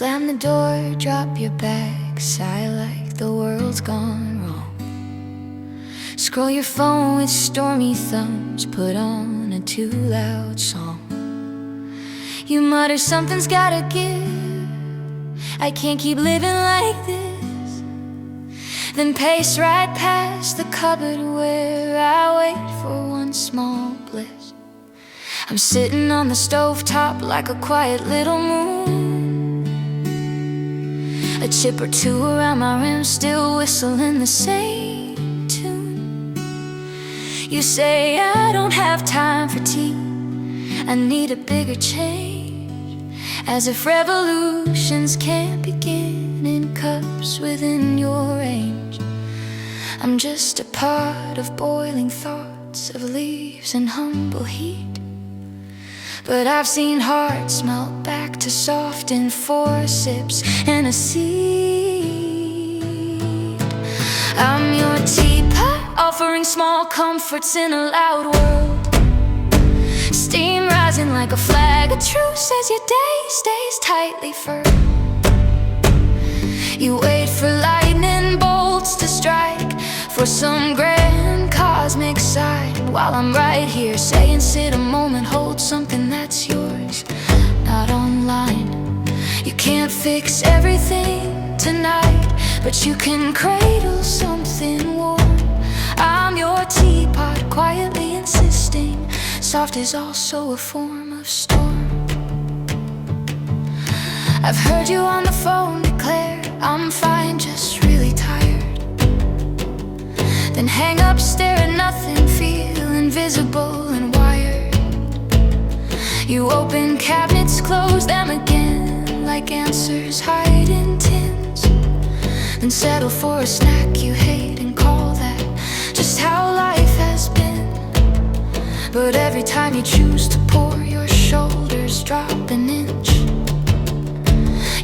slam the door, drop your bag, sigh like the world's gone wrong. Scroll your phone with stormy thumbs, put on a too loud song. You mutter something's gotta give, I can't keep living like this. Then pace right past the cupboard where I wait for one small bliss. I'm sitting on the stovetop like a quiet little moon, a chip or two around my rim, still whistling the same tune. You say I don't have time for tea, I need a bigger change, as if revolutions can't begin in cups within your range. I'm just a pot of boiling thoughts, of leaves and humble heat, but I've seen hearts melt back to soft in 4 sips and a seed. I'm your teapot, offering small comforts in a loud world, steam rising like a flag of truce as your day stays tightly furled. You wait for lightning bolts to strike, for some grand cosmic sight, while I'm right here saying sit a moment, hold something that's yours, not online. You can't fix everything tonight, but you can cradle something warm. I'm your teapot, quietly insisting soft is also a form of storm. I've heard you on the phone declare I'm fine, just really tired, then hang up, stare at nothing, feel invisible and wired. You open cabinets, close them again, like answers hide in tins, then settle for a snack you hate and call that just how life has been. But every time you choose to pour, your shoulders drop an inch.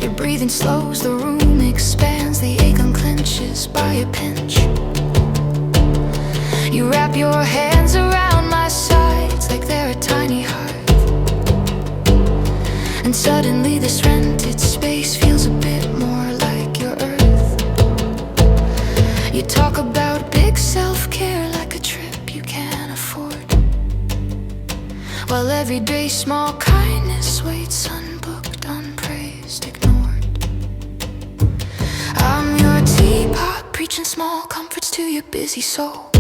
Your breathing slows, the room expands, the ache unclenches by a pinch. You wrap your hands around my sides like they're a tiny hive, and suddenly this rented space feels a bit more like your earth. You talk about big self-care like a trip you can't afford, while everyday small kindness waits unbooked, unpraised, ignored. I'm your teapot, preaching small comforts to your busy soul.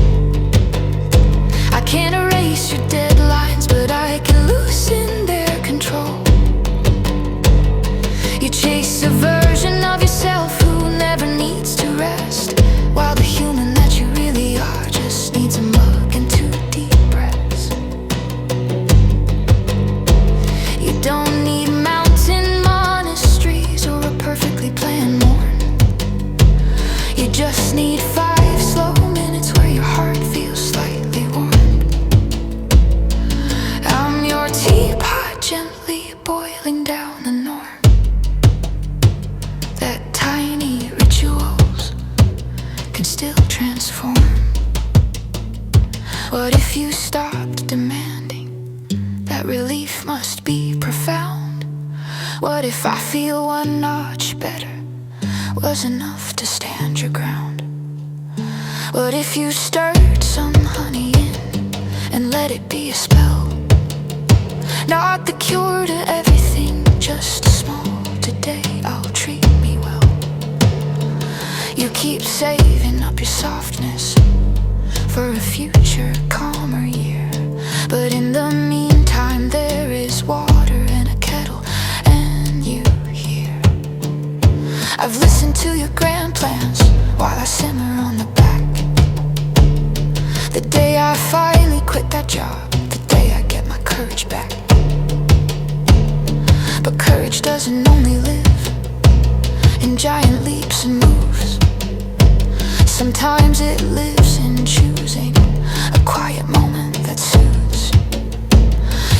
I can't erase your deadlines, but I can loosen their control. You chase a version of yourself who never needs to rest, while the human that you really are just needs a mug and 2 deep breaths. You don't need mountain monasteries or a perfectly planned morn. You just need 5 slow minutes where your heart feels slightly warm. I'm your teapot, gently boiling down the norm, that tiny rituals can still transform. What if you stopped demanding that relief must be profound? What if I feel one notch better was enough to stand your ground? What if you stirred some honey in and let it be a spell? Not the cure to everything, just a small today, I'll treat me well. You keep saving up your softness for a future calmer year, but in the meantime there is water in a kettle and you here. I've listened to your grand plans while I simmer on the back. The day I finally quit that job, the day I get my courage back. But courage doesn't only live in giant leaps and moves. Sometimes it lives in choosing a quiet moment that soothes.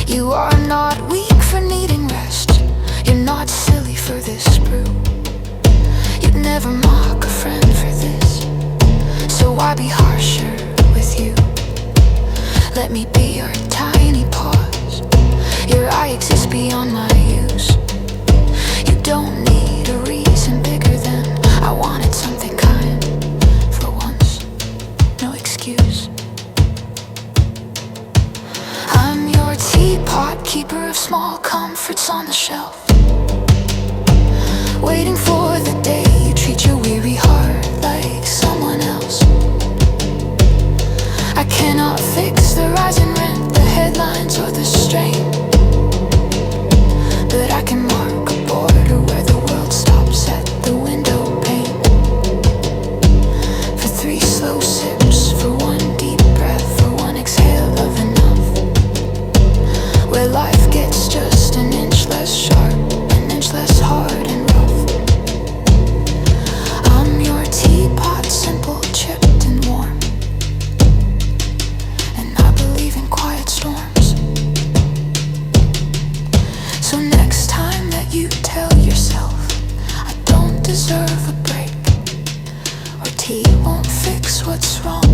You are not weak for needing rest, you're not silly for this brew. You'd never mock a friend for this, so why be harsher with you? Let me be your tiny pause, your I exist beyond my use. You don't need books on the shelf, waiting for the day you treat your weary heart like someone else. I cannot fix the rising rent, the headlines or the strain, but I can mark a border where the world stops at the window pane. For 3 slow sips, for 1 deep breath, for 1 exhale of enough, where life gets just an inch less sharp, an inch less hard and rough. I'm your teapot, simple, chipped and warm, and I believe in quiet storms. So next time that you tell yourself I don't deserve a break, or tea won't fix what's wrong,